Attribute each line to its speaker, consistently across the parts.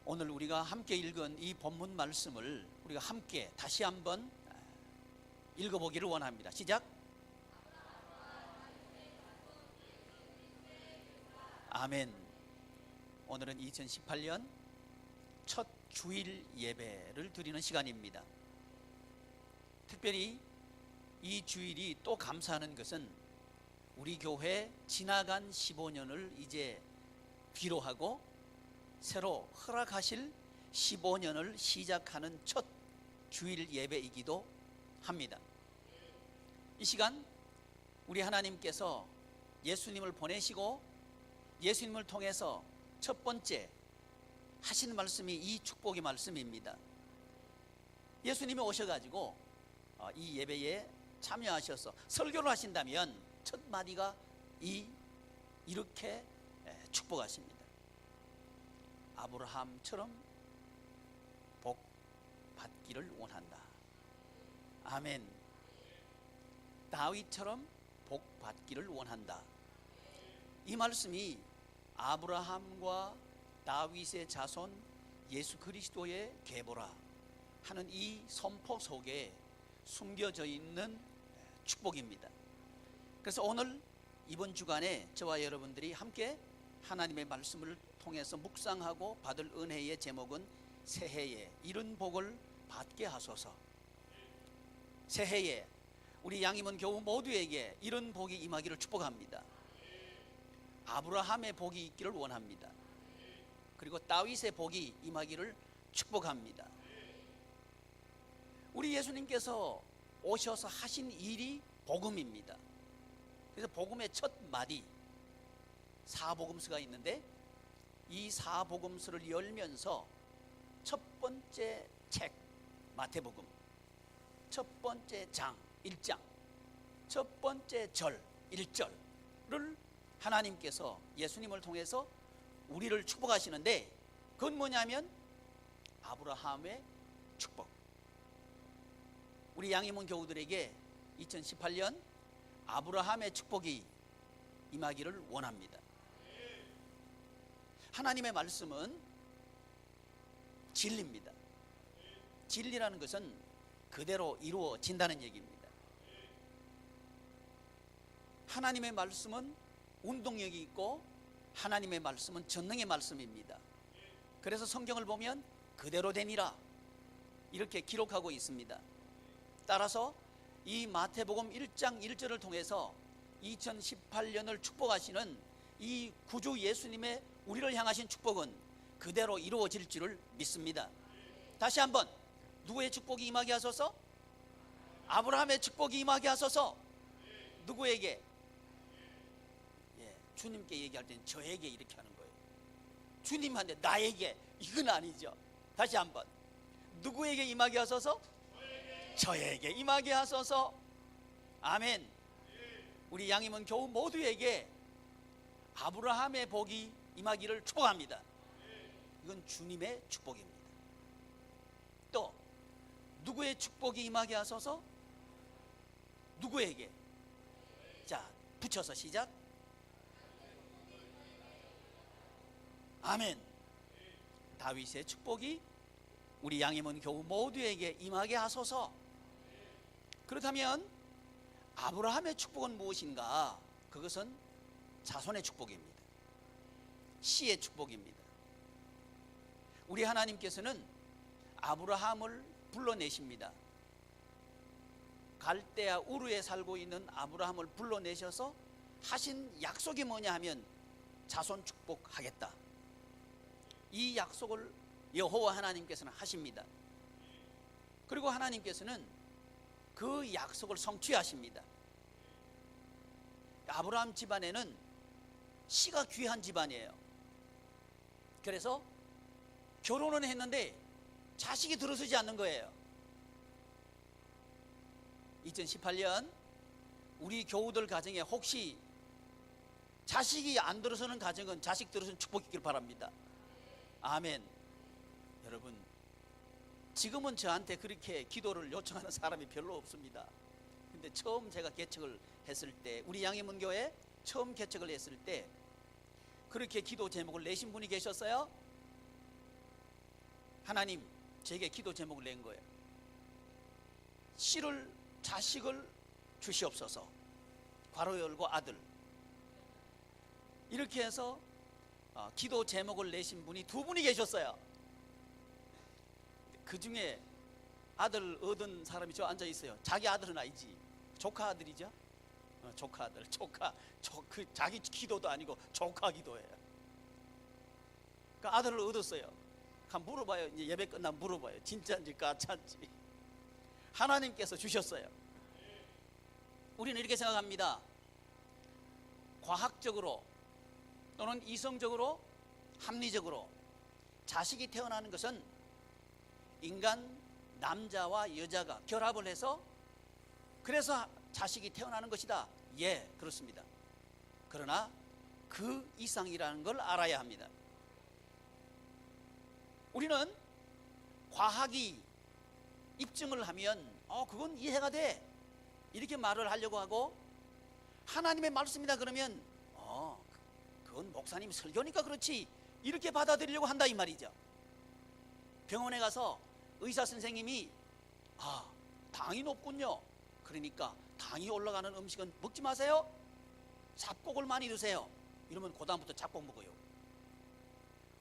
Speaker 1: 오늘 우리가 함께 읽은 이 본문 말씀을 우리가 함께 다시 한번 읽어보기를 원합니다. 시작. 아멘. 오늘은 2018년 첫 주일 예배를 드리는 시간입니다. 특별히 이 주일이 또 감사하는 것은 우리 교회 지나간 15년을 이제 뒤로 하고 새로 허락하실 15년을 시작하는 첫 주일 예배이기도 합니다. 이 시간 우리 하나님께서 예수님을 보내시고 예수님을 통해서 첫 번째 하신 말씀이 이 축복의 말씀입니다. 예수님이 오셔가지고 이 예배에 참여하셔서 설교를 하신다면 첫 마디가 이렇게 축복하십니다. 아브라함처럼 복 받기를 원한다. 아멘. 다윗처럼 복 받기를 원한다. 이 말씀이 아브라함과 다윗의 자손 예수 그리스도의 계보라 하는 이 선포 속에 숨겨져 있는 축복입니다. 그래서 오늘 이번 주간에 저와 여러분들이 함께 하나님의 말씀을 통해서 묵상하고 받을 은혜의 제목은 새해에 이런 복을 받게 하소서. 새해에 우리 양임원 교우 모두에게 이런 복이 임하기를 축복합니다. 아브라함의 복이 있기를 원합니다. 그리고 다윗의 복이 임하기를 축복합니다. 우리 예수님께서 오셔서 하신 일이 복음입니다. 그래서 복음의 첫 마디 사복음서가 있는데 이 사복음서를 열면서 첫 번째 책 마태복음, 첫 번째 장 1장, 첫 번째 절 1절을 하나님께서 예수님을 통해서 우리를 축복하시는데 그건 뭐냐면 아브라함의 축복. 우리 양임원 교우들에게 2018년 아브라함의 축복이 임하기를 원합니다. 하나님의 말씀은 진리입니다. 진리라는 것은 그대로 이루어진다는 얘기입니다. 하나님의 말씀은 운동력이 있고 하나님의 말씀은 전능의 말씀입니다. 그래서 성경을 보면 그대로 되니라 이렇게 기록하고 있습니다. 따라서 이 마태복음 1장 1절을 통해서 2018년을 축복하시는 이 구주 예수님의 우리를 향하신 축복은 그대로 이루어질 줄을 믿습니다. 다시 한번 누구의 축복이 임하게 하소서? 아브라함의 축복이 임하게 하소서. 누구에게? 주님께 얘기할 때는 저에게 이렇게 하는 거예요. 주님한테 나에게 이건 아니죠. 다시 한번 누구에게 임하게 하소서? 저에게 임하게 하소서. 아멘. 우리 양임은 교우 모두에게 아브라함의 복이 임하기를 축복합니다. 이건 주님의 축복입니다. 또 누구의 축복이 임하게 하소서? 누구에게? 자, 붙여서 시작. 아멘. 다윗의 축복이 우리 양임원 교우 모두에게 임하게 하소서. 그렇다면 아브라함의 축복은 무엇인가? 그것은 자손의 축복입니다. 씨의 축복입니다. 우리 하나님께서는 아브라함을 불러내십니다. 갈대아 우르에 살고 있는 아브라함을 불러내셔서 하신 약속이 뭐냐 하면 자손 축복하겠다. 이 약속을 여호와 하나님께서는 하십니다. 그리고 하나님께서는 그 약속을 성취하십니다. 아브라함 집안에는 씨가 귀한 집안이에요. 그래서 결혼은 했는데 자식이 들어서지 않는 거예요. 2018년 우리 교우들 가정에 혹시 자식이 안 들어서는 가정은 자식 들어서는 축복이길 바랍니다. 아멘. 여러분, 지금은 저한테 그렇게 기도를 요청하는 사람이 별로 없습니다. 근데 처음 제가 개척을 했을 때, 우리 양해문교회 처음 개척을 했을 때 그렇게 기도 제목을 내신 분이 계셨어요? 하나님 제게 기도 제목을 낸 거예요. 자식을 주시옵소서. 괄호 열고 아들. 이렇게 해서 기도 제목을 내신 분이 두 분이 계셨어요. 그 중에 아들 얻은 사람이 저 앉아 있어요. 자기 아들은 아니지, 조카 아들이죠. 조카 아들, 그 자기 기도도 아니고 조카 기도예요. 그 아들을 얻었어요. 물어봐요. 이제 예배 끝나면 물어봐요. 진짜인지 가짜인지. 하나님께서 주셨어요. 우리는 이렇게 생각합니다. 과학적으로 또는 이성적으로, 합리적으로 자식이 태어나는 것은 인간 남자와 여자가 결합을 해서 그래서 자식이 태어나는 것이다. 예, 그렇습니다. 그러나 그 이상이라는 걸 알아야 합니다. 우리는 과학이 입증을 하면 그건 이해가 돼, 이렇게 말을 하려고 하고, 하나님의 말씀이다 그러면 그건 목사님 설교니까 그렇지, 이렇게 받아들이려고 한다 이 말이죠. 병원에 가서 의사 선생님이 당이 높군요. 그러니까 당이 올라가는 음식은 먹지 마세요. 잡곡을 많이 드세요. 이러면 그 다음부터 잡곡 먹어요.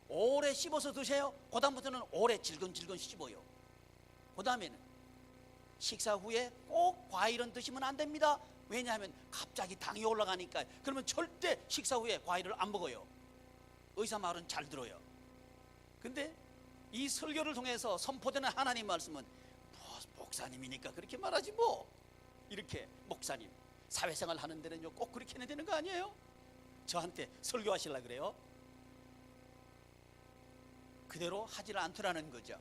Speaker 1: 오래 씹어서 드세요. 그 다음부터는 오래 질근질근 씹어요. 그 다음에는 식사 후에 꼭 과일은 드시면 안 됩니다. 왜냐하면 갑자기 당이 올라가니까. 그러면 절대 식사 후에 과일을 안 먹어요. 의사 말은 잘 들어요. 근데 이 설교를 통해서 선포되는 하나님 말씀은 목사님이니까 그렇게 말하지 뭐. 이렇게 목사님 사회생활 하는 데는요 꼭 그렇게 해야 되는 거 아니에요? 저한테 설교하시려고 그래요? 그대로 하지를 않더라는 거죠.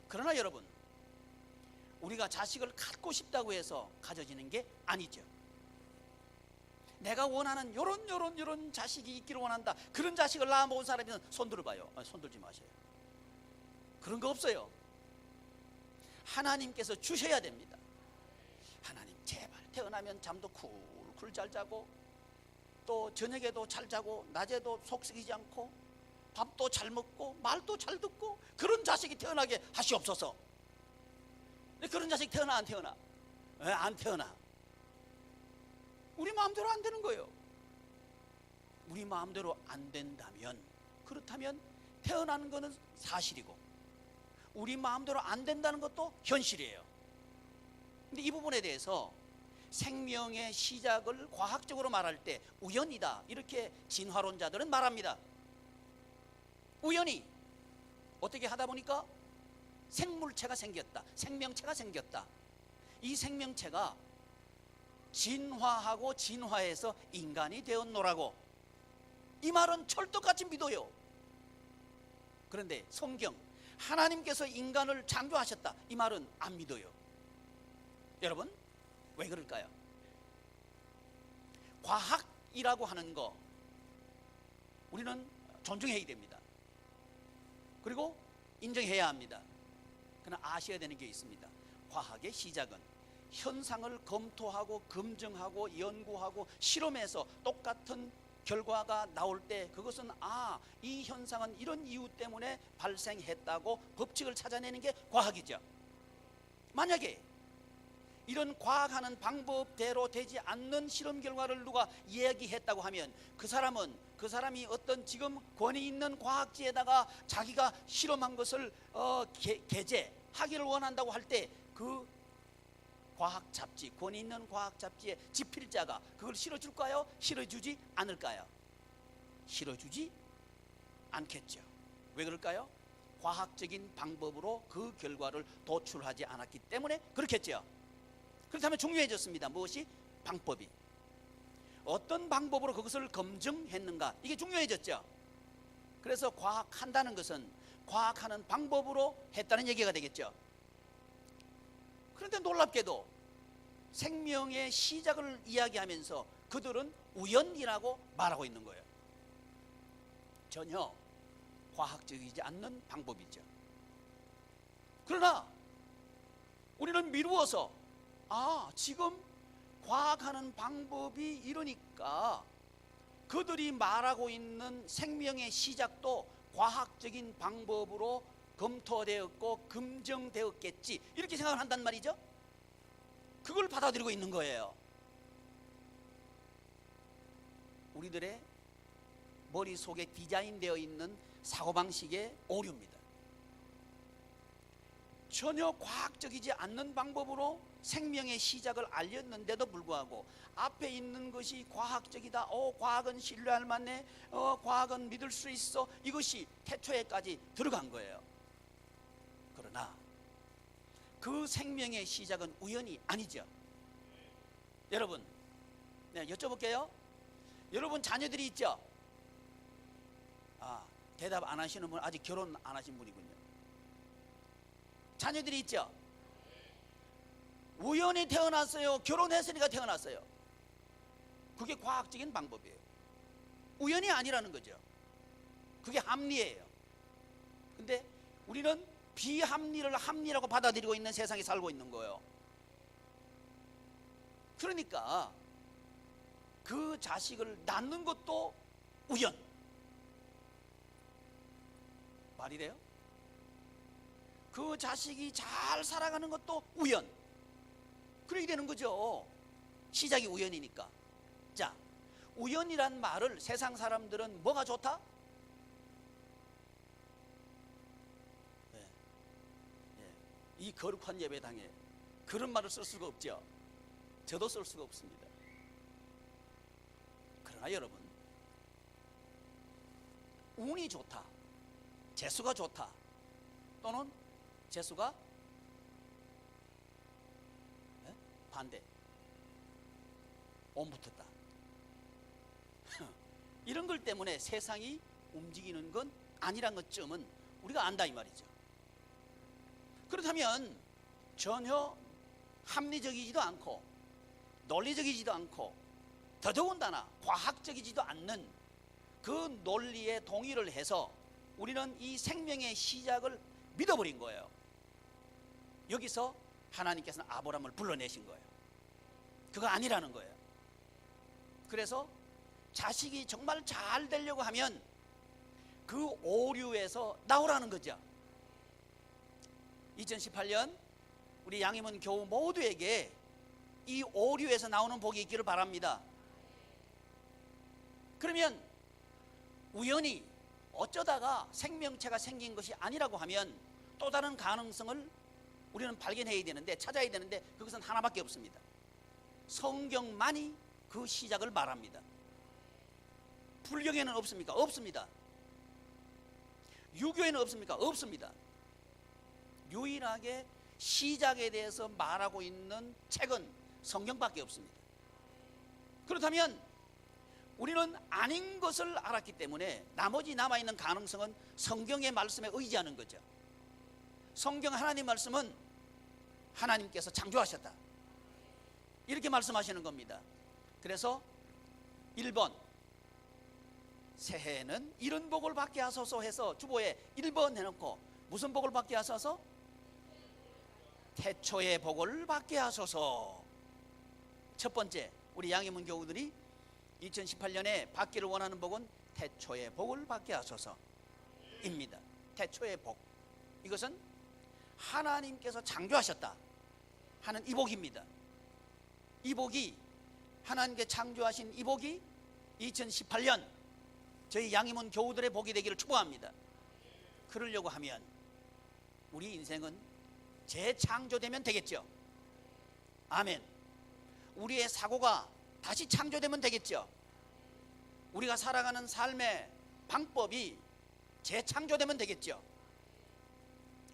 Speaker 1: 그러나 여러분, 우리가 자식을 갖고 싶다고 해서 가져지는 게 아니죠. 내가 원하는 요런 자식이 있기를 원한다, 그런 자식을 낳아먹은 사람이면 손 들어봐요. 손 들지 마세요. 그런 거 없어요. 하나님께서 주셔야 됩니다. 하나님 제발 태어나면 잠도 쿨쿨 잘 자고, 또 저녁에도 잘 자고, 낮에도 속 썩이지 않고, 밥도 잘 먹고, 말도 잘 듣고, 그런 자식이 태어나게 하시옵소서. 근데 그런 자식 태어나 안 태어나? 안 태어나. 우리 마음대로 안 되는 거예요. 우리 마음대로 안 된다면, 그렇다면 태어나는 거는 사실이고 우리 마음대로 안 된다는 것도 현실이에요. 근데 이 부분에 대해서 생명의 시작을 과학적으로 말할 때 우연이다, 이렇게 진화론자들은 말합니다. 우연히 어떻게 하다 보니까 생물체가 생겼다, 생명체가 생겼다. 이 생명체가 진화하고 진화해서 인간이 되었노라고, 이 말은 철떡같이 믿어요. 그런데 성경 하나님께서 인간을 창조하셨다, 이 말은 안 믿어요. 여러분, 왜 그럴까요? 과학이라고 하는 거 우리는 존중해야 됩니다. 그리고 인정해야 합니다. 그러나 아셔야 되는 게 있습니다. 과학의 시작은 현상을 검토하고 검증하고 연구하고 실험해서 똑같은 결과가 나올 때 그것은 이 현상은 이런 이유 때문에 발생했다고 법칙을 찾아내는 게 과학이죠. 만약에 이런 과학하는 방법대로 되지 않는 실험 결과를 누가 이야기했다고 하면 그 사람이 어떤 지금 권위 있는 과학지에다가 자기가 실험한 것을 게재하기를 원한다고 할 때 그 과학 잡지, 권위 있는 과학 잡지의 집필자가 그걸 실어줄까요? 실어주지 않을까요? 실어주지 않겠죠. 왜 그럴까요? 과학적인 방법으로 그 결과를 도출하지 않았기 때문에 그렇겠죠. 그렇다면 중요해졌습니다. 무엇이? 방법이. 어떤 방법으로 그것을 검증했는가, 이게 중요해졌죠. 그래서 과학한다는 것은 과학하는 방법으로 했다는 얘기가 되겠죠. 그런데 놀랍게도 생명의 시작을 이야기하면서 그들은 우연이라고 말하고 있는 거예요. 전혀 과학적이지 않는 방법이죠. 그러나 우리는 미루어서 지금 과학하는 방법이 이러니까 그들이 말하고 있는 생명의 시작도 과학적인 방법으로 검토되었고 검증되었겠지, 이렇게 생각을 한단 말이죠. 그걸 받아들이고 있는 거예요. 우리들의 머릿속에 디자인되어 있는 사고방식의 오류입니다. 전혀 과학적이지 않는 방법으로 생명의 시작을 알렸는데도 불구하고 앞에 있는 것이 과학적이다, 과학은 신뢰할 만해, 과학은 믿을 수 있어, 이것이 태초에까지 들어간 거예요. 그러나 그 생명의 시작은 우연이 아니죠. 여러분, 네, 여쭤볼게요. 여러분 자녀들이 있죠? 대답 안 하시는 분, 아직 결혼 안 하신 분이군요. 자녀들이 있죠? 우연히 태어났어요? 결혼했으니까 태어났어요? 그게 과학적인 방법이에요. 우연이 아니라는 거죠. 그게 합리예요. 근데 우리는 비합리를 합리라고 받아들이고 있는 세상에 살고 있는 거예요. 그러니까 그 자식을 낳는 것도 우연. 말이 돼요? 그 자식이 잘 살아가는 것도 우연. 그렇게 되는 거죠. 시작이 우연이니까. 자, 우연이란 말을 세상 사람들은 뭐가 좋다? 네. 이 거룩한 예배당에 그런 말을 쓸 수가 없죠. 저도 쓸 수가 없습니다. 그러나 여러분, 운이 좋다, 재수가 좋다, 또는 재수가 반대, 온 붙었다, 이런 걸 때문에 세상이 움직이는 건 아니란 것쯤은 우리가 안다 이 말이죠. 그렇다면 전혀 합리적이지도 않고 논리적이지도 않고 더더군다나 과학적이지도 않는 그 논리에 동의를 해서 우리는 이 생명의 시작을 믿어버린 거예요. 여기서 하나님께서는 아브라함을 불러내신 거예요. 그거 아니라는 거예요. 그래서 자식이 정말 잘 되려고 하면 그 오류에서 나오라는 거죠. 2018년 우리 양희문 교우 모두에게 이 오류에서 나오는 복이 있기를 바랍니다. 그러면 우연히 어쩌다가 생명체가 생긴 것이 아니라고 하면 또 다른 가능성을 우리는 발견해야 되는데, 찾아야 되는데, 그것은 하나밖에 없습니다. 성경만이 그 시작을 말합니다. 불경에는 없습니까? 없습니다. 유교에는 없습니까? 없습니다. 유일하게 시작에 대해서 말하고 있는 책은 성경밖에 없습니다. 그렇다면 우리는 아닌 것을 알았기 때문에 나머지 남아있는 가능성은 성경의 말씀에 의지하는 거죠. 성경 하나님 말씀은 하나님께서 창조하셨다, 이렇게 말씀하시는 겁니다. 그래서 1번, 새해에는 이런 복을 받게 하소서 해서 주보에 1번 해놓고 무슨 복을 받게 하소서? 태초의 복을 받게 하소서. 첫 번째, 우리 양희문 교우들이 2018년에 받기를 원하는 복은 태초의 복을 받게 하소서입니다. 태초의 복, 이것은 하나님께서 창조하셨다 하는 이 복입니다. 이 복이, 하나님께 창조하신 이 복이 2018년 저희 양희문 교우들의 복이 되기를 축복합니다. 그러려고 하면 우리 인생은 재창조되면 되겠죠. 아멘. 우리의 사고가 다시 창조되면 되겠죠. 우리가 살아가는 삶의 방법이 재창조되면 되겠죠.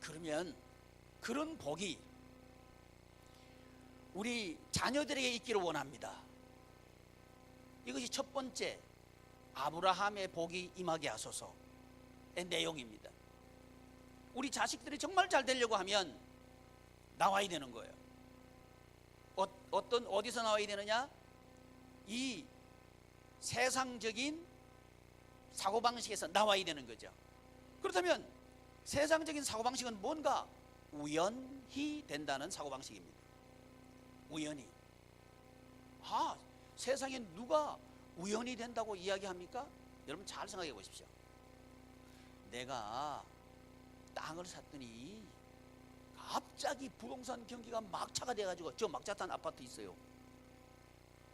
Speaker 1: 그러면 그런 복이 우리 자녀들에게 있기를 원합니다. 이것이 첫 번째, 아브라함의 복이 임하게 하소서의 내용입니다. 우리 자식들이 정말 잘 되려고 하면 나와야 되는 거예요. 어디서 나와야 되느냐? 이 세상적인 사고방식에서 나와야 되는 거죠. 그렇다면 세상적인 사고방식은 뭔가 우연히 된다는 사고방식입니다. 우연히. 세상에 누가 우연히 된다고 이야기합니까? 여러분 잘 생각해 보십시오. 내가 땅을 샀더니 갑자기 부동산 경기가 막차가 돼가지고, 저 막차탄 아파트 있어요.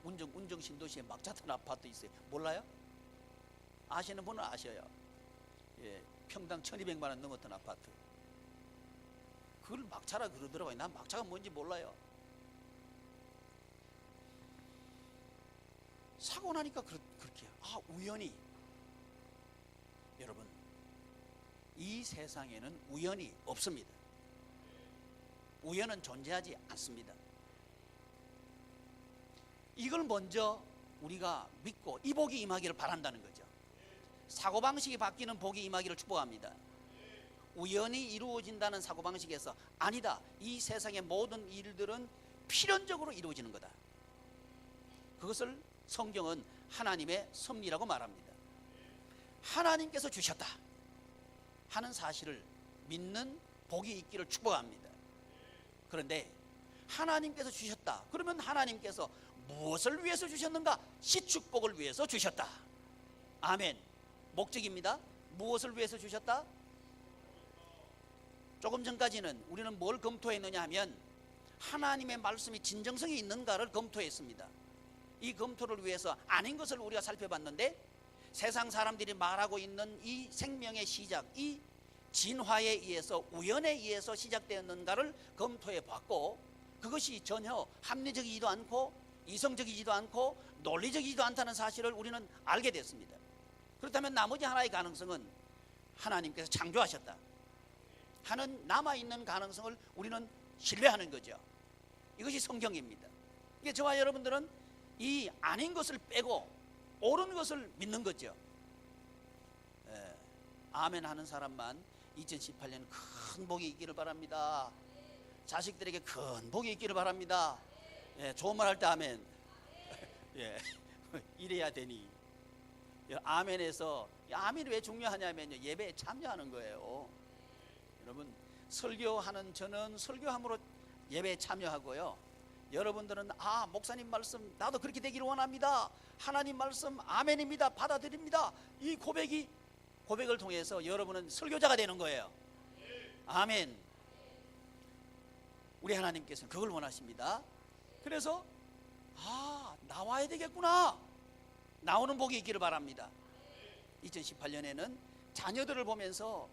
Speaker 1: 운정 신도시에 막차탄 아파트 있어요. 몰라요? 아시는 분은 아셔요. 예, 평당 1200만 원 넘었던 아파트. 그걸 막차라 그러더라고요. 난 막차가 뭔지 몰라요. 사고 나니까 그렇게, 우연히. 여러분, 이 세상에는 우연이 없습니다. 우연은 존재하지 않습니다. 이걸 먼저 우리가 믿고 이 복이 임하기를 바란다는 거죠. 사고방식이 바뀌는 복이 임하기를 축복합니다. 우연히 이루어진다는 사고방식에서, 아니다, 이 세상의 모든 일들은 필연적으로 이루어지는 거다. 그것을 성경은 하나님의 섭리라고 말합니다. 하나님께서 주셨다 하는 사실을 믿는 복이 있기를 축복합니다. 그런데 하나님께서 주셨다, 그러면 하나님께서 무엇을 위해서 주셨는가? 시축복을 위해서 주셨다. 아멘. 목적입니다. 무엇을 위해서 주셨다? 조금 전까지는 우리는 뭘 검토했느냐 하면 하나님의 말씀이 진정성이 있는가를 검토했습니다. 이 검토를 위해서 아닌 것을 우리가 살펴봤는데, 세상 사람들이 말하고 있는 이 생명의 시작, 이 진화에 의해서, 우연에 의해서 시작되었는가를 검토해 봤고, 그것이 전혀 합리적이지도 않고 이성적이지도 않고 논리적이지도 않다는 사실을 우리는 알게 됐습니다. 그렇다면 나머지 하나의 가능성은 하나님께서 창조하셨다 하는 남아있는 가능성을 우리는 신뢰하는 거죠. 이것이 성경입니다. 이게 저와 여러분들은 이 아닌 것을 빼고 옳은 것을 믿는 거죠. 아멘 하는 사람만 2018년 큰 복이 있기를 바랍니다. 자식들에게 큰 복이 있기를 바랍니다. 좋은 말 할 때 아멘. 이래야 되니. 아멘에서, 아멘이 왜 중요하냐면요, 예배에 참여하는 거예요. 여러분, 설교하는 저는 설교함으로 예배에 참여하고요, 여러분들은 목사님 말씀 나도 그렇게 되기를 원합니다, 하나님 말씀 아멘입니다, 받아들입니다, 이 고백을 통해서 여러분은 설교자가 되는 거예요. 아멘. 우리 하나님께서는 그걸 원하십니다. 그래서 나와야 되겠구나, 나오는 복이 있기를 바랍니다. 2018년에는 자녀들을 보면서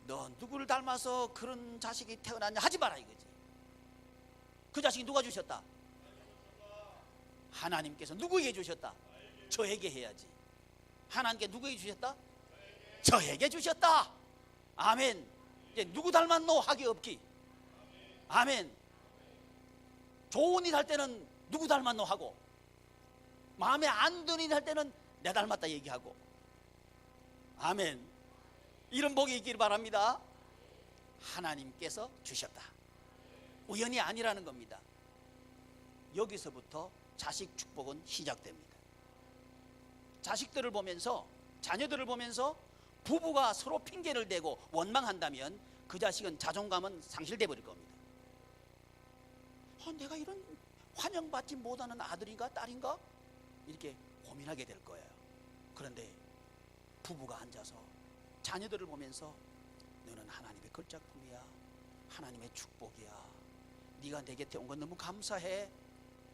Speaker 1: 너 누구를 닮아서 그런 자식이 태어났냐 하지 마라 이거지. 그 자식이 누가 주셨다? 하나님께서. 누구에게 주셨다? 저에게 해야지. 하나님께 누구에게 주셨다? 저에게 주셨다. 아멘. 이제 누구 닮았노 하기 없기. 아멘. 좋은 일 할 때는 누구 닮았노 하고, 마음에 안 드는 일 할 때는 내 닮았다 얘기하고. 아멘. 이런 복이 있기를 바랍니다. 하나님께서 주셨다. 우연이 아니라는 겁니다. 여기서부터 자식 축복은 시작됩니다. 자식들을 보면서, 자녀들을 보면서 부부가 서로 핑계를 대고 원망한다면 그 자식은 자존감은 상실돼 버릴 겁니다. 내가 이런 환영받지 못하는 아들인가 딸인가 이렇게 고민하게 될 거예요. 그런데 부부가 앉아서 자녀들을 보면서 너는 하나님의 걸작품이야, 하나님의 축복이야, 네가 내 곁에 온 건 너무 감사해,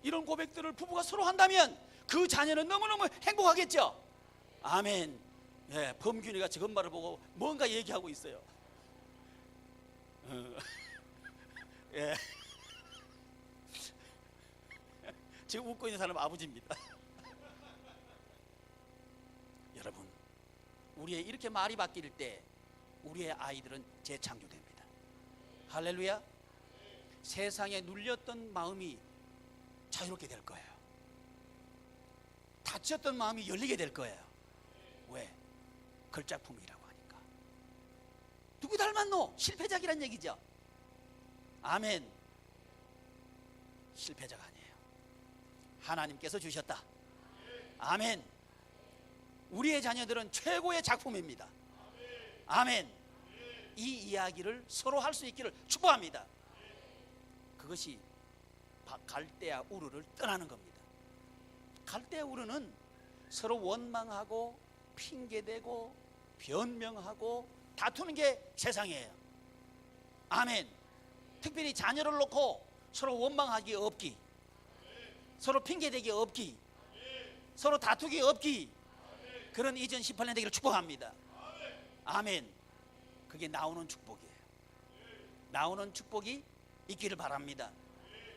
Speaker 1: 이런 고백들을 부부가 서로 한다면 그 자녀는 너무너무 행복하겠죠. 아멘. 범균이가 저것 말을 보고 뭔가 얘기하고 있어요. 지금 웃고 있는 사람은 아버지입니다. 여러분, 우리의 이렇게 말이 바뀔 때 우리의 아이들은 재창조됩니다. 할렐루야. 세상에 눌렸던 마음이 자유롭게 될 거예요. 닫혔던 마음이 열리게 될 거예요. 왜? 걸작품이라고 하니까. 누구 닮았노? 실패작이란 얘기죠. 아멘. 실패자가 아니에요. 하나님께서 주셨다. 아멘. 우리의 자녀들은 최고의 작품입니다. 아멘. 이 이야기를 서로 할 수 있기를 축복합니다. 그것이 갈대아 우르를 떠나는 겁니다. 갈대아 우르는 서로 원망하고 핑계대고 변명하고 다투는 게 세상이에요. 아멘. 특별히 자녀를 놓고 서로 원망하기 없기, 서로 핑계대기 없기, 서로 다투기 없기, 그런 2018년 되기를 축복합니다. 아멘. 그게 나오는 축복이에요. 나오는 축복이 있기를 바랍니다.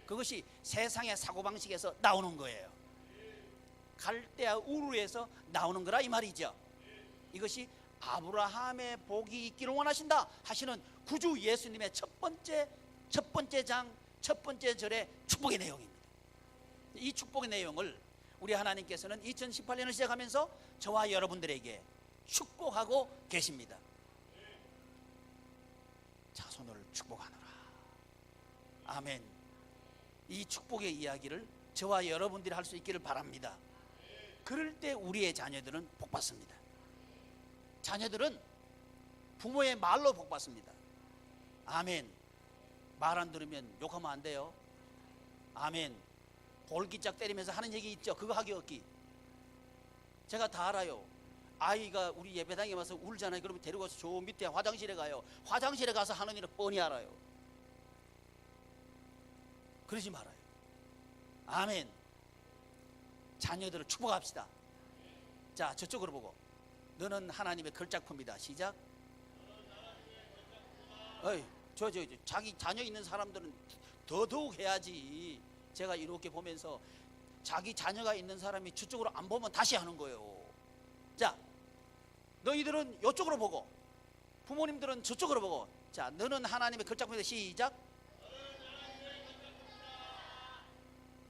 Speaker 1: 그것이 세상의 사고방식에서 나오는 거예요. 갈대아 우르에서 나오는 거라 이 말이죠. 이것이 아브라함의 복이 있기를 원하신다 하시는 구주 예수님의 첫 번째 장, 첫 번째 절의 축복의 내용입니다. 이 축복의 내용을 우리 하나님께서는 2018년을 시작하면서 저와 여러분들에게 축복하고 계십니다. 자손을 축복하노라. 아멘. 이 축복의 이야기를 저와 여러분들이 할 수 있기를 바랍니다. 그럴 때 우리의 자녀들은 복받습니다. 자녀들은 부모의 말로 복받습니다. 아멘. 말 안 들으면 욕하면 안 돼요. 아멘. 볼기짝 때리면서 하는 얘기 있죠. 그거 하기 없기. 제가 다 알아요. 아이가 우리 예배당에 와서 울잖아요. 그러면 데리고 가서 저 밑에 화장실에 가요. 화장실에 가서 하는 일을 뻔히 알아요. 그러지 말아요. 아멘. 자녀들을 축복합시다. 자, 저쪽으로 보고 너는 하나님의 걸작품이다. 시작. 어이, 저 자기 자녀 있는 사람들은 더더욱 해야지. 제가 이렇게 보면서 자기 자녀가 있는 사람이 저쪽으로 안 보면 다시 하는 거예요. 자, 너희들은 이쪽으로 보고 부모님들은 저쪽으로 보고, 자, 너는 하나님의 걸작품이다. 시작.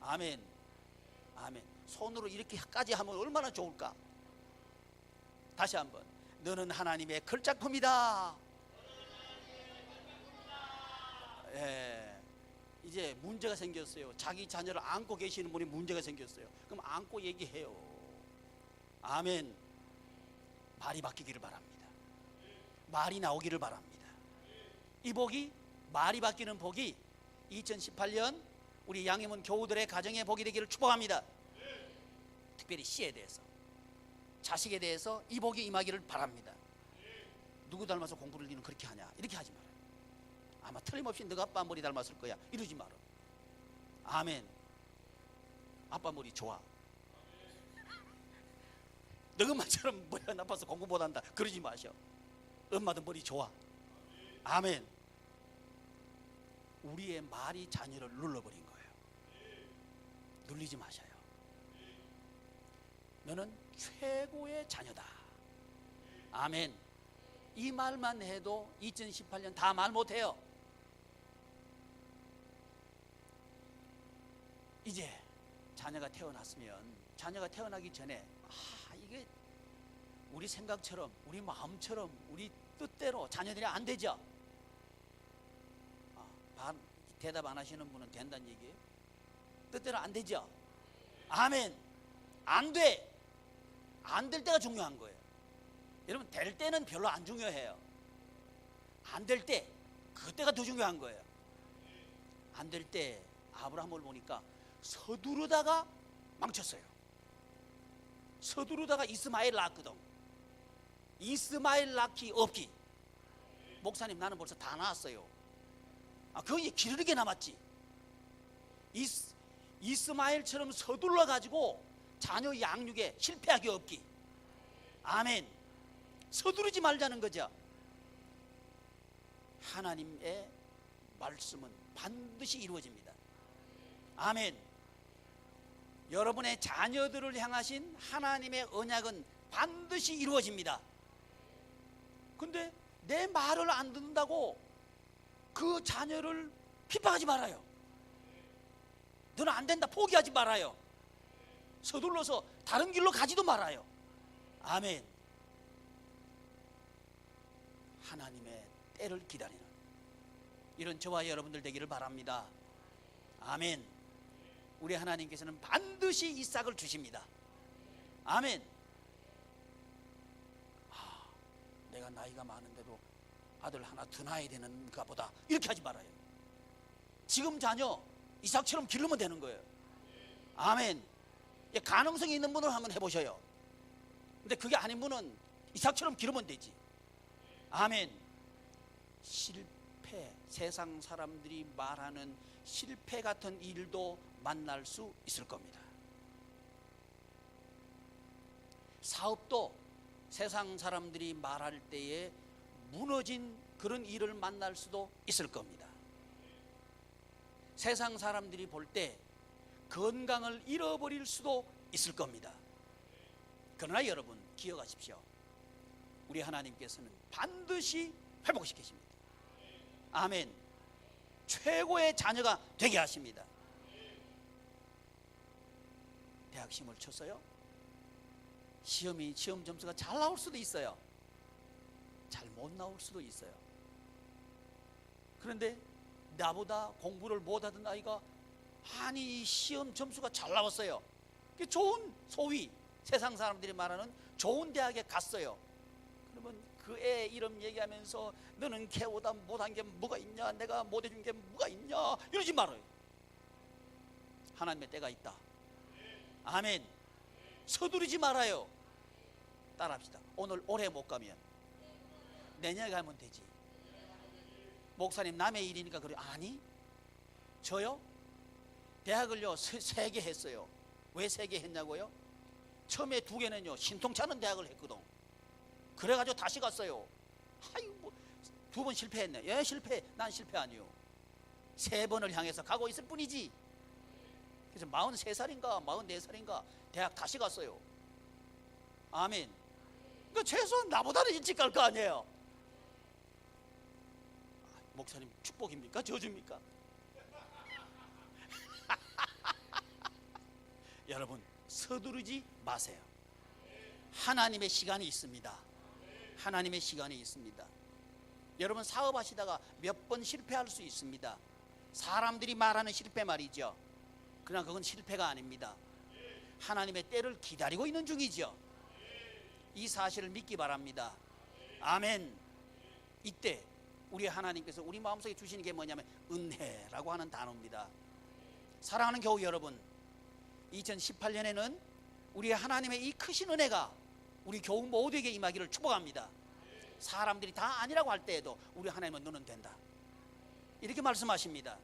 Speaker 1: 아멘. 아멘. 손으로 이렇게까지 하면 얼마나 좋을까. 다시 한번. 너는 하나님의 걸작품이다. 예. 이제 문제가 생겼어요. 자기 자녀를 안고 계시는 분이 문제가 생겼어요. 그럼 안고 얘기해요. 아멘. 말이 바뀌기를 바랍니다. 말이 나오기를 바랍니다. 이 복이, 말이 바뀌는 복이 2018년 우리 양해문 교우들의 가정의 복이 되기를 축복합니다. 특별히 씨에 대해서, 자식에 대해서 이 복이 임하기를 바랍니다. 누구 닮아서 공부를 니는 그렇게 하냐, 이렇게 하지 마라. 아마 틀림없이 너가 아빠 머리 닮았을 거야, 이러지 마라. 아멘. 아빠 머리 좋아. 너 엄마처럼 머리가 나빠서 공부 못한다, 그러지 마셔. 엄마도 머리 좋아. 아멘. 우리의 말이 자녀를 눌러버린 거예요. 눌리지 마셔요. 너는 최고의 자녀다. 아멘. 이 말만 해도 2018년 다 말 못해요. 이제 자녀가 태어났으면, 자녀가 태어나기 전에 이게 우리 생각처럼, 우리 마음처럼, 우리 뜻대로 자녀들이 안 되죠. 대답 안 하시는 분은 된다는 얘기예요. 뜻대로 안 되죠. 아멘. 안 돼. 안 될 때가 중요한 거예요. 여러분, 될 때는 별로 안 중요해요. 안 될 때, 그때가 더 중요한 거예요. 안 될 때 아브라함을 보니까 서두르다가 망쳤어요. 서두르다가 이스마엘 낳았거든. 이스마엘 낳기 없기. 목사님, 나는 벌써 다 낳았어요. 그게 기르게 남았지. 이스마엘처럼 서둘러 가지고 자녀 양육에 실패하기 없기. 아멘. 서두르지 말자는 거죠. 하나님의 말씀은 반드시 이루어집니다. 아멘. 여러분의 자녀들을 향하신 하나님의 언약은 반드시 이루어집니다. 근데 내 말을 안 듣는다고 그 자녀를 핍박하지 말아요. 너는 안 된다 포기하지 말아요. 서둘러서 다른 길로 가지도 말아요. 아멘. 하나님의 때를 기다리는 이런 저와 여러분들 되기를 바랍니다. 아멘. 우리 하나님께서는 반드시 이 싹을 주십니다. 아멘. 내가 나이가 많은데도 아들 하나 더 낳아야 되는가 보다, 이렇게 하지 말아요. 지금 자녀 이삭처럼 기르면 되는 거예요. 아멘. 가능성이 있는 분을 한번 해보셔요. 근데 그게 아닌 분은 이삭처럼 기르면 되지. 아멘. 실패, 세상 사람들이 말하는 실패 같은 일도 만날 수 있을 겁니다. 사업도 세상 사람들이 말할 때에 무너진 그런 일을 만날 수도 있을 겁니다. 세상 사람들이 볼 때 건강을 잃어버릴 수도 있을 겁니다. 그러나 여러분 기억하십시오. 우리 하나님께서는 반드시 회복시키십니다. 아멘. 최고의 자녀가 되게 하십니다. 대학 시험을 쳤어요? 시험 점수가 잘 나올 수도 있어요. 잘 못 나올 수도 있어요. 그런데 나보다 공부를 못하던 아이가 아니 시험 점수가 잘 나왔어요. 좋은, 소위 세상 사람들이 말하는 좋은 대학에 갔어요. 그러면 그 애 이름 얘기하면서 너는 걔보다 못한 게 뭐가 있냐, 내가 못해준 게 뭐가 있냐 이러지 말아요. 하나님의 때가 있다. 아멘. 서두르지 말아요. 따라합시다. 오늘 올해 못 가면 내년에 가면 되지. 목사님 남의 일이니까 그래. 아니 저요 대학을요 3개 했어요. 왜 3개 했냐고요? 처음에 2개는요 신통찮은 대학을 했거든. 그래가지고 다시 갔어요. 아이고 2번 실패했네. 예 실패. 난 실패 아니요. 3번을 향해서 가고 있을 뿐이지. 그래서 43살인가 44살인가 대학 다시 갔어요. 아멘. 그러니까 최소한 나보다는 일찍 갈 거 아니에요. 목사님 축복입니까? 저주입니까? 여러분 서두르지 마세요. 하나님의 시간이 있습니다. 하나님의 시간이 있습니다. 여러분 사업하시다가 몇 번 실패할 수 있습니다. 사람들이 말하는 실패 말이죠. 그러나 그건 실패가 아닙니다. 하나님의 때를 기다리고 있는 중이죠. 이 사실을 믿기 바랍니다. 아멘. 이때 우리 하나님께서 우리 마음속에 주시는 게 뭐냐면 은혜라고 하는 단어입니다. 사랑하는 교우 여러분, 2018년에는 우리 하나님의 이 크신 은혜가 우리 교우 모두에게 임하기를 축복합니다. 사람들이 다 아니라고 할 때에도 우리 하나님은 너는 된다 이렇게 말씀하십니다.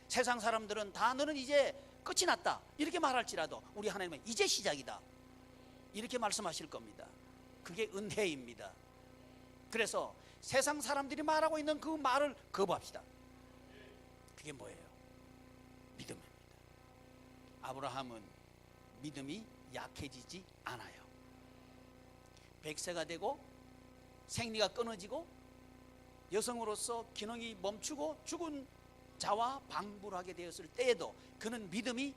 Speaker 1: 세상 사람들은 다 너는 이제 끝이 났다 이렇게 말할지라도 우리 하나님은 이제 시작이다 이렇게 말씀하실 겁니다. 그게 은혜입니다. 그래서 세상 사람들이 말하고 있는 그 말을 거부합시다. 그게 뭐예요? 믿음입니다. 아브라함은 믿음이 약해지지 않아요. 100세가 되고 생리가 끊어지고 여성으로서 기능이 멈추고 죽은 자와 방불하게 되었을 때에도 그는 믿음이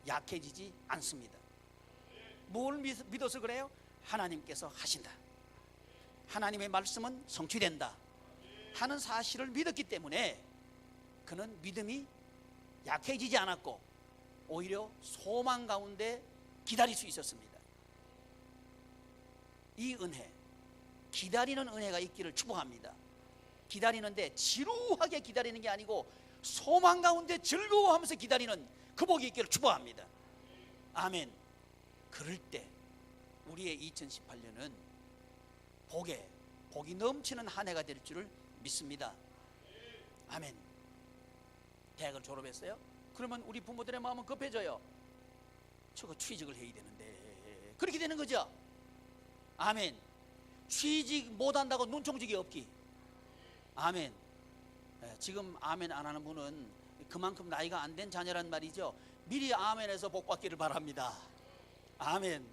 Speaker 1: 약해지지 않습니다. 뭘 믿어서 그래요? 하나님께서 하신다, 하나님의 말씀은 성취된다 하는 사실을 믿었기 때문에 그는 믿음이 약해지지 않았고 오히려 소망 가운데 기다릴 수 있었습니다. 이 은혜, 기다리는 은혜가 있기를 축복합니다. 기다리는데 지루하게 기다리는 게 아니고 소망 가운데 즐거워하면서 기다리는 그 복이 있기를 축복합니다. 아멘. 그럴 때 우리의 2018년은 복이 넘치는 한 해가 될 줄을 믿습니다. 아멘. 대학을 졸업했어요? 그러면 우리 부모들의 마음은 급해져요. 저거 취직을 해야 되는데 그렇게 되는 거죠. 아멘. 취직 못한다고 눈총직이 없기. 아멘. 지금 아멘 안 하는 분은 그만큼 나이가 안 된 자녀란 말이죠. 미리 아멘해서 복 받기를 바랍니다. 아멘.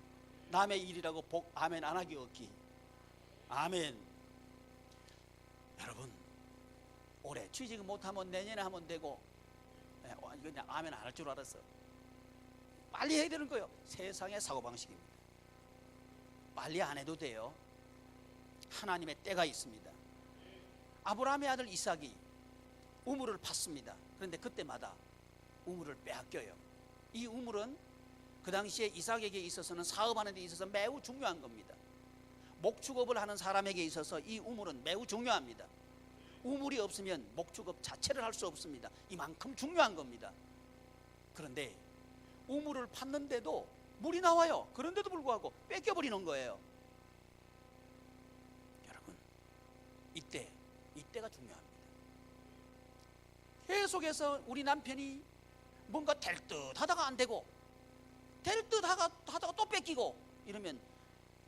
Speaker 1: 남의 일이라고 복 아멘 안 하기 없기. 아멘. 여러분 올해 취직 못하면 내년에 하면 되고, 그냥 아멘 안 할 줄 알았어. 빨리 해야 되는 거예요. 세상의 사고방식입니다. 빨리 안 해도 돼요. 하나님의 때가 있습니다. 아브라함의 아들 이삭이 우물을 팠습니다. 그런데 그때마다 우물을 빼앗겨요. 이 우물은 그 당시에 이삭에게 있어서는 사업하는 데 있어서 매우 중요한 겁니다. 목축업을 하는 사람에게 있어서 이 우물은 매우 중요합니다. 우물이 없으면 목축업 자체를 할 수 없습니다. 이만큼 중요한 겁니다. 그런데 우물을 팠는데도 물이 나와요. 그런데도 불구하고 뺏겨버리는 거예요. 여러분 이때가 중요합니다. 계속해서 우리 남편이 뭔가 될 듯 하다가 안 되고, 될 듯 하다가 또 뺏기고 이러면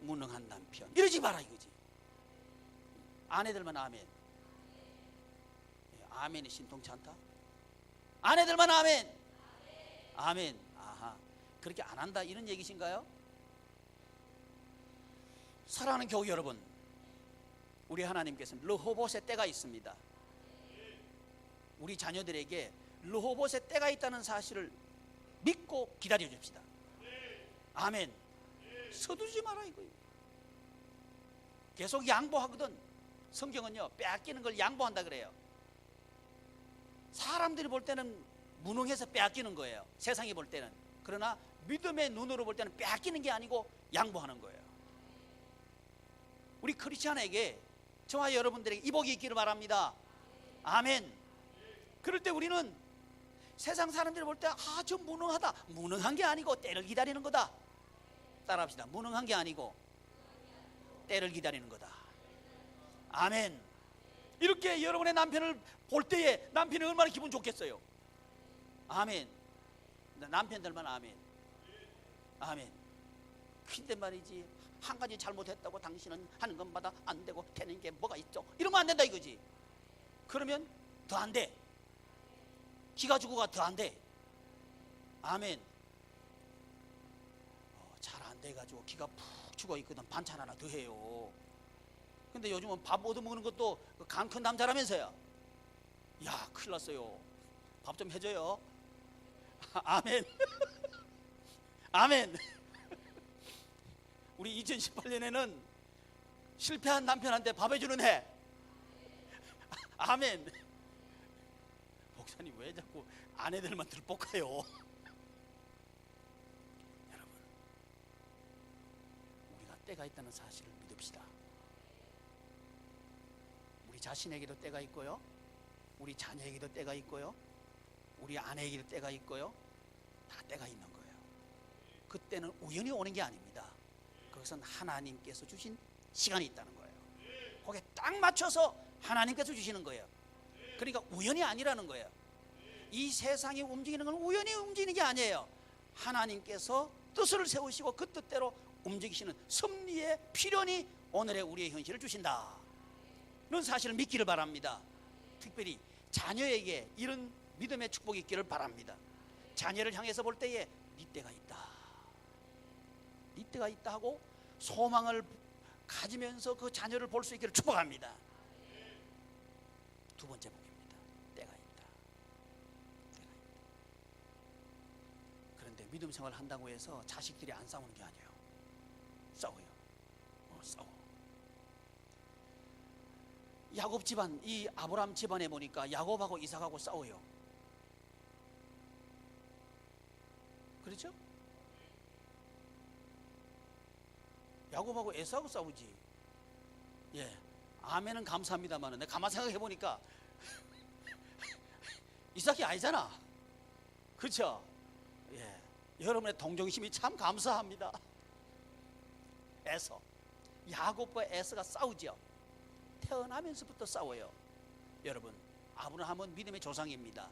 Speaker 1: 무능한 남편, 이러지 마라 이거지. 아내들만 아멘. 아멘이 신통치 않다? 아내들만 아멘. 아멘. 아하, 그렇게 안 한다 이런 얘기신가요? 사랑하는 교우 여러분, 우리 하나님께서는 르호봇의 때가 있습니다. 우리 자녀들에게 르호봇의 때가 있다는 사실을 믿고 기다려 줍시다. 아멘. 서두르지 마라 이거예요. 계속 양보하거든. 성경은요, 빼앗기는 걸 양보한다 그래요. 사람들이 볼 때는 무능해서 빼앗기는 거예요, 세상이 볼 때는. 그러나 믿음의 눈으로 볼 때는 빼앗기는 게 아니고 양보하는 거예요. 우리 크리스찬에게, 저와 여러분들에게 이 복이 있기를 바랍니다. 아멘. 그럴 때 우리는 세상 사람들이 볼 때 아, 저 무능하다. 무능한 게 아니고 때를 기다리는 거다. 따라합시다. 무능한 게 아니고 때를 기다리는 거다. 아멘. 이렇게 여러분의 남편을 볼 때에 남편이 얼마나 기분 좋겠어요. 아멘. 남편들만 아멘. 아멘. 근데 말이지, 한 가지 잘못했다고 당신은 하는 것마다 안 되고 되는 게 뭐가 있죠? 이러면 안 된다 이거지. 그러면 더 안 돼. 기가 죽어가 더 안 돼. 아멘. 잘 안 돼가지고 기가 푹 죽어 있거든. 반찬 하나 더 해요. 근데 요즘은 밥 얻어먹는 것도 간 큰 남자라면서요. 야, 큰일 났어요. 밥 좀 해줘요. 아멘. 아멘. 우리 2018년에는 실패한 남편한테 밥 해주는 해. 아멘. 목사님 왜 자꾸 아내들만 들볶아요? 여러분, 우리가 때가 있다는 사실을 믿읍시다. 우리 자신에게도 때가 있고요, 우리 자녀에게도 때가 있고요, 우리 아내에게도 때가 있고요. 다 때가 있는 거예요. 그때는 우연히 오는 게 아닙니다. 그것은 하나님께서 주신 시간이 있다는 거예요. 거기에 딱 맞춰서 하나님께서 주시는 거예요. 그러니까 우연이 아니라는 거예요. 이 세상이 움직이는 건 우연히 움직이는 게 아니에요. 하나님께서 뜻을 세우시고 그 뜻대로 움직이시는 섭리의 필연이 오늘의 우리의 현실을 주신다. 이런 사실을 믿기를 바랍니다. 특별히 자녀에게 이런 믿음의 축복이 있기를 바랍니다. 자녀를 향해서 볼 때에 네 때가 있다, 네 때가 있다 하고 소망을 가지면서 그 자녀를 볼 수 있기를 축복합니다. 두 번째 복입니다. 때가 있다. 때가 있다. 그런데 믿음 생활을 한다고 해서 자식들이 안 싸우는 게 아니에요. 싸워요. 싸워. 야곱 집안, 이 아브라함 집안에 보니까 야곱하고 이삭하고 싸워요. 그렇죠? 야곱하고 에사하고 싸우지. 예, 아멘은 감사합니다만 내가 가만 생각해 보니까 이삭이 아니잖아. 그렇죠? 예, 여러분의 동정심이 참 감사합니다. 에서, 야곱과 에서가 싸우죠. 태어나면서부터 싸워요. 여러분, 아브라함은 믿음의 조상입니다.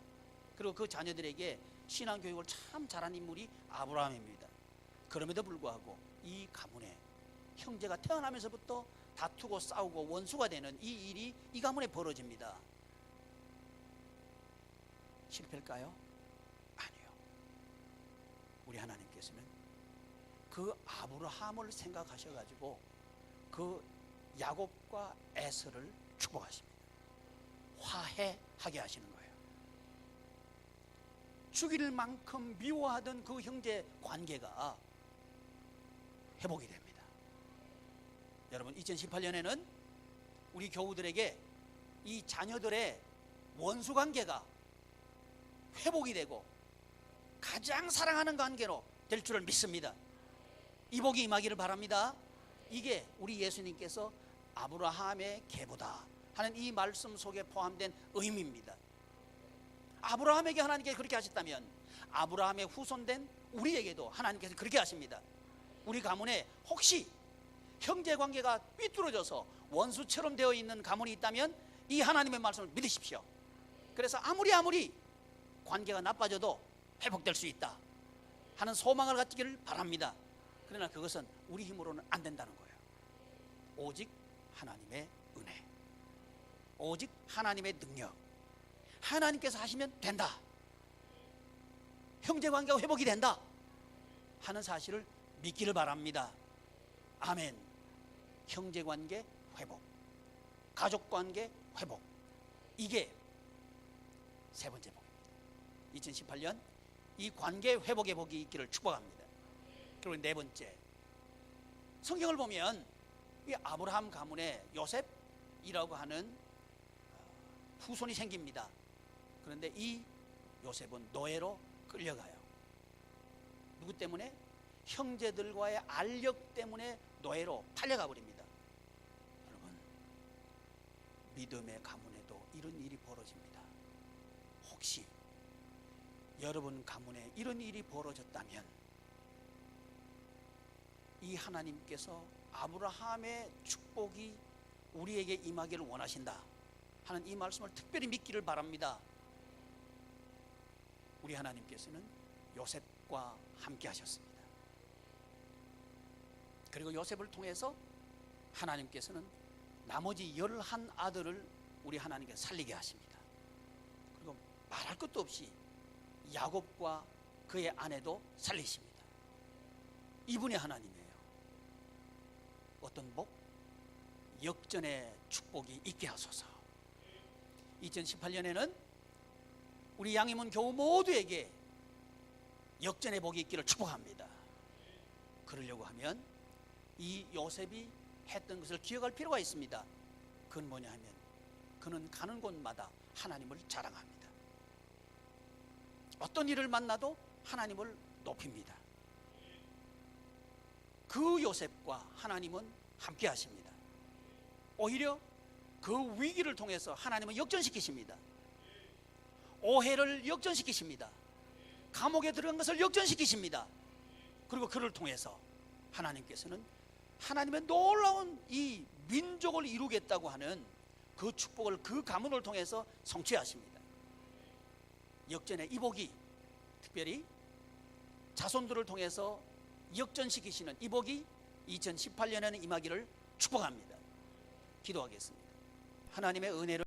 Speaker 1: 그리고 그 자녀들에게 신앙교육을 참 잘한 인물이 아브라함입니다. 그럼에도 불구하고 이 가문에 형제가 태어나면서부터 다투고 싸우고 원수가 되는 이 일이 이 가문에 벌어집니다. 실패일까요? 아니요. 우리 하나님께서는 그 아브라함을 생각하셔가지고 그 야곱과 에서를 축복하십니다. 화해하게 하시는 거예요. 죽일 만큼 미워하던 그 형제 관계가 회복이 됩니다. 여러분, 2018년에는 우리 교우들에게 이 자녀들의 원수 관계가 회복이 되고 가장 사랑하는 관계로 될 줄을 믿습니다. 이 복이 임하기를 바랍니다. 이게 우리 예수님께서 아브라함의 계보다 하는 이 말씀 속에 포함된 의미입니다. 아브라함에게 하나님께서 그렇게 하셨다면 아브라함의 후손된 우리에게도 하나님께서 그렇게 하십니다. 우리 가문에 혹시 형제관계가 삐뚤어져서 원수처럼 되어 있는 가문이 있다면 이 하나님의 말씀을 믿으십시오. 그래서 아무리 관계가 나빠져도 회복될 수 있다 하는 소망을 갖기를 바랍니다. 그러나 그것은 우리 힘으로는 안 된다는 거예요. 오직 하나님의 은혜, 오직 하나님의 능력, 하나님께서 하시면 된다, 형제관계가 회복이 된다 하는 사실을 믿기를 바랍니다. 아멘. 형제관계 회복, 가족관계 회복, 이게 세 번째 복입니다. 2018년 이 관계 회복의 복이 있기를 축복합니다. 그리고 네 번째, 성경을 보면 이 아브라함 가문에 요셉이라고 하는 후손이 생깁니다. 그런데 이 요셉은 노예로 끌려가요. 누구 때문에? 형제들과의 알력 때문에 노예로 팔려가 버립니다. 여러분, 믿음의 가문에도 이런 일이 벌어집니다. 혹시 여러분 가문에 이런 일이 벌어졌다면 이 하나님께서 아브라함의 축복이 우리에게 임하기를 원하신다 하는 이 말씀을 특별히 믿기를 바랍니다. 우리 하나님께서는 요셉과 함께 하셨습니다. 그리고 요셉을 통해서 하나님께서는 나머지 11 아들을 우리 하나님께 살리게 하십니다. 그리고 말할 것도 없이 야곱과 그의 아내도 살리십니다. 이분이 하나님이에요. 어떤 복? 역전의 축복이 있게 하소서. 2018년에는 우리 양희문 교우 모두에게 역전의 복이 있기를 축복합니다. 그러려고 하면 이 요셉이 했던 것을 기억할 필요가 있습니다. 그건 뭐냐 하면 그는 가는 곳마다 하나님을 자랑합니다. 어떤 일을 만나도 하나님을 높입니다. 그 요셉과 하나님은 함께 하십니다. 오히려 그 위기를 통해서 하나님은 역전시키십니다. 오해를 역전시키십니다. 감옥에 들어간 것을 역전시키십니다. 그리고 그를 통해서 하나님께서는 하나님의 놀라운 이 민족을 이루겠다고 하는 그 축복을 그 가문을 통해서 성취하십니다. 역전의 이 복이 특별히 자손들을 통해서 역전시키시는 이 복이 2018년에는 임하기를 축복합니다. 기도하겠습니다. 하나님의 은혜를